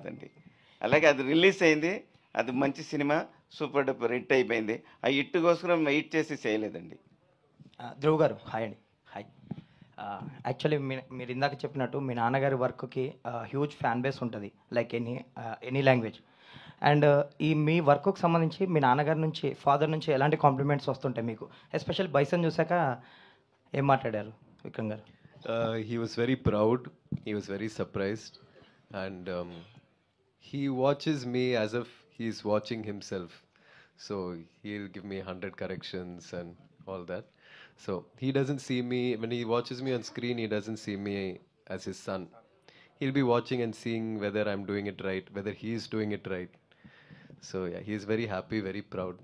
అవుతుందండి. అలాగే అది రిలీజ్ అయింది. అది మంచి సినిమా. సూపర్ డూపర్ హిట్ అయిపోయింది. ఆ హిట్ కోసరం వెయిట్ చేసి చేయలేదండి. ధ్రువ్ గారు హాయ్ అండి. హాయ్. యాక్చువల్లీ మీరు ఇందాక చెప్పినట్టు మీ నాన్నగారి వర్క్కి హ్యూజ్ ఫ్యాన్ బేస్ ఉంటుంది, లైక్ ఎనీ లాంగ్వేజ్. అండ్ ఈ మీ వర్క్కి సంబంధించి మీ నాన్నగారి నుంచి, ఫాదర్ నుంచి ఎలాంటి కాంప్లిమెంట్స్ వస్తుంటాయి మీకు? ఎస్పెషల్ బైసన్ చూసాక ఏం మాట్లాడారు విక్రమ్ గారు? He was very proud. He was very surprised, and he watches me as if he's watching himself. So he'll give me 100 corrections and all that. So he doesn't see me when he watches me on screen. He doesn't see me as his son. He'll be watching and seeing whether I'm doing it right, whether he's doing it right. So yeah, he's very happy, very proud.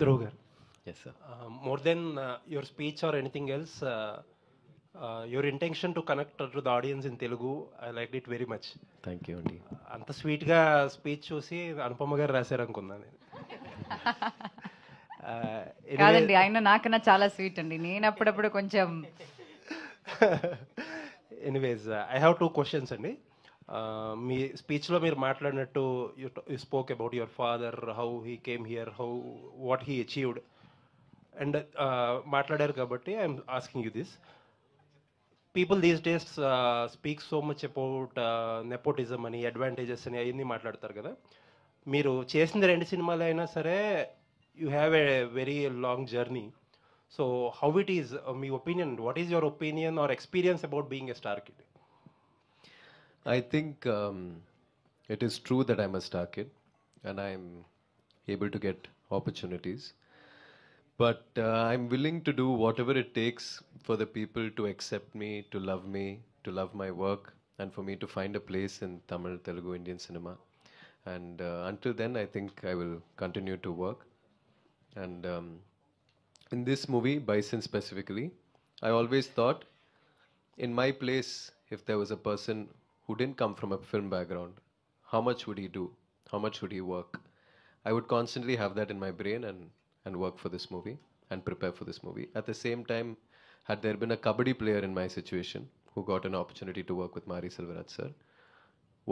Dhruv garu, Yes, sir. more than your speech or anything else, your intention to connect to the audience in Telugu, I liked it very much. Thank you, Andy. అంత స్వీట్గా speech చూసి అనుపమ గారు రాశారు అనుకున్నాను నేను. కాదండి, ఆయన నాకన్నా చాలా స్వీట్ అండి. నేను అప్పుడప్పుడు కొంచెం ఎనీవేస్ ఐ హ్యావ్ 2 క్వశ్చన్స్ అండి. మీ స్పీచ్లో మీరు మాట్లాడినట్టు you spoke about your father, how he came here, how what he achieved, and మాట్లాడారు కాబట్టి I'm asking you this. People these days speak so much about nepotism అని, అడ్వాంటేజెస్ అని అవన్నీ మాట్లాడతారు కదా. మీరు చేసిన 2 సినిమాలు అయినా సరే you have a very long journey. So how it is, me opinion, what is your opinion or experience about being a star kid? I think it is true that I'm a star kid and I'm able to get opportunities. But I'm willing to do whatever it takes for the people to accept me, to love my work, and for me to find a place in Tamil, Telugu, Indian cinema. And until then, I think I will continue to work. And in this movie, Bison specifically, I always thought, in my place, if there was a person who didn't come from a film background, how much would he do? How much would he work? I would constantly have that in my brain and work for this movie and prepare for this movie. At the same time, had there been a kabaddi player in my situation who got an opportunity to work with Mari Selvaraj sir,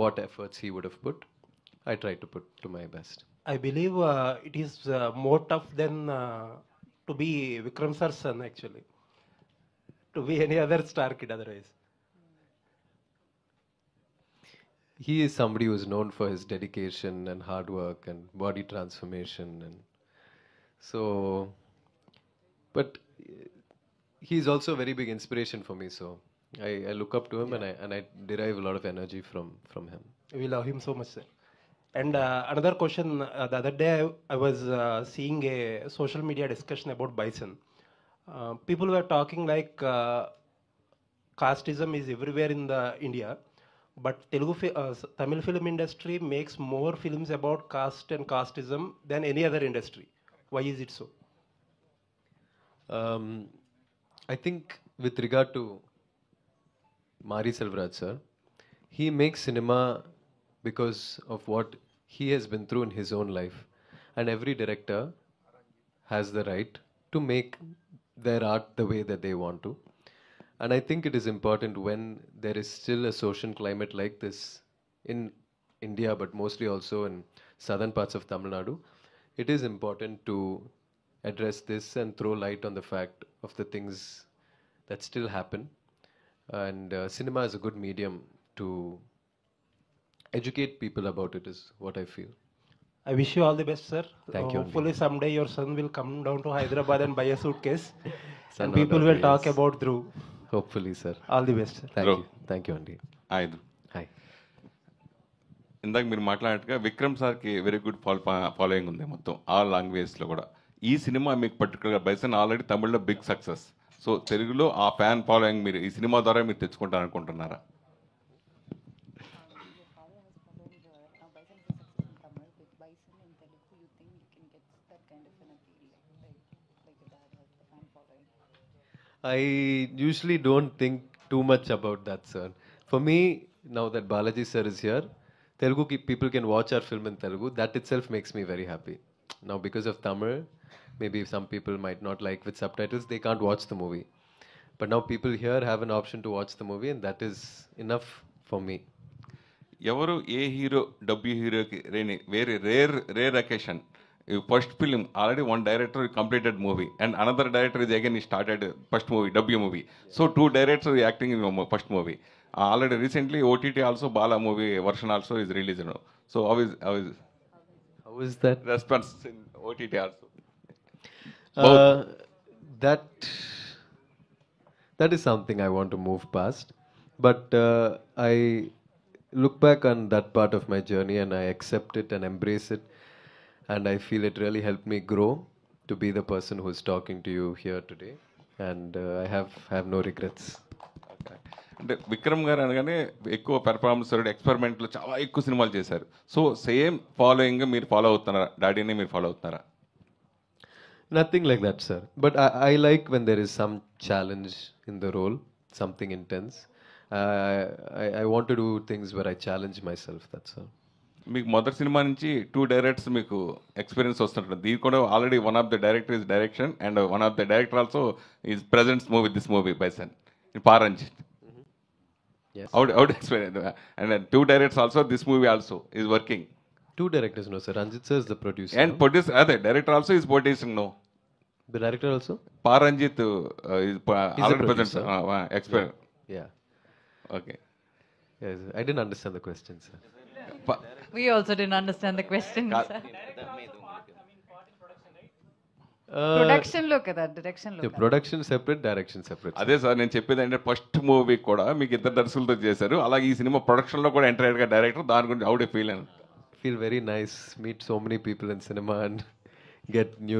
what efforts he would have put, I tried to put to my best. I believe it is more tough than to be Vikram sir's son, actually. To be any other star kid otherwise. He is somebody who is known for his dedication and hard work and body transformation, and so, but he is also a very big inspiration for me. So I look up to him, and I derive a lot of energy from him. We love him so much, sir. And another question, the other day I was seeing a social media discussion about Bison. People were talking like casteism is everywhere in the India, but Tamil film industry makes more films about caste and casteism than any other industry. Why is it so? I think with regard to Mari Selvaraj sir, he makes cinema because of what he has been through in his own life. And every director has the right to make their art the way that they want to. And I think it is important when there is still a social climate like this in India, but mostly also in southern parts of Tamil Nadu, it is important to address this and throw light on the fact of the things that still happen. And cinema is a good medium to educate people about it, is what I feel. I wish you all the best, sir. Thank you. Hopefully someday your son will come down to Hyderabad and buy a suitcase Son and or people will daughter, talk yes. about Dhruv. Hopefully, sir. All the best, sir. Thank you, Andy. ఐదు Hi. ఇందాక మీరు మాట్లాడినట్టుగా విక్రమ్ సార్కి very good following ఉంది మొత్తం all లాంగ్వేజ్లో కూడా. ఈ cinema మీకు పర్టికులర్గా బైసన్ ఆల్రెడీ తమిళ్లో బిగ్ సక్సెస్. సో తెలుగులో ఆ ఫ్యాన్ ఫాలోయింగ్ మీరు ఈ సినిమా ద్వారా మీరు తెచ్చుకుంటారు అనుకుంటున్నారా? I usually don't think too much about that, sir. For me, now that Balaji sir is here, people can watch our film in Telugu. That itself makes me very happy. Now, because of Tamil, maybe some people might not like with subtitles, they can't watch the movie. But now people here have an option to watch the movie, and that is enough for me. ఎవరు ఏ hero W హీరోకి రేని very rare occasion. First film already one director completed movie and another director is again started first movie W movie. So two director acting in first movie. Already recently OTT also Bala movie version also is release. So how is How is that? Response in OTT also? Uh, that that is something I want to move past. But I look back on that part of my journey and I accept it and embrace it. And I feel it really helped me grow to be the person who's talking to you here today. And I have no regrets. అంటే విక్రమ్ గారు అనగానే ఎక్కువ performance ఎక్స్పెరిమెంట్లు చాలా ఎక్కువ సినిమాలు చేశారు. So same following మీరు follow అవుతున్నారా? డాడీని మీరు ఫాలో అవుతున్నారా? Nothing like that, sir. But I like when there is some challenge in the role, something intense. I want to do things where I challenge myself, that's all. మీకు మొదటి cinema నుంచి two directors మీకు experience వస్తుంటుంది. దీని కూడా already one of the director is direction and one of the director also is presents movie this movie bison in Paramjit. Yes. How to explain it? And then two directors also, this movie also is working. Two directors, no, sir. Ranjit sir is the producer. And producer, director also is producing, no. The director also? Paranjit is He's a already present. producer. Expert. Yeah. Okay. Yes, I didn't understand the question, sir. We also didn't understand the question, sir. Production లో కదా, direction లో The production separate, direction separate. అదే sir నేను చెప్పేది అంటే first movie కూడా మీకు ఇద్దరు దర్శకులతో చేశారు. అలాగే ఈ సినిమా ప్రొడక్షన్లో కూడా ఎంటర్ అయ్యారు డైరెక్టర్. దాని గురించి హౌ డు ఫీల్ అని Feel very nice, meet so many people in cinema and get new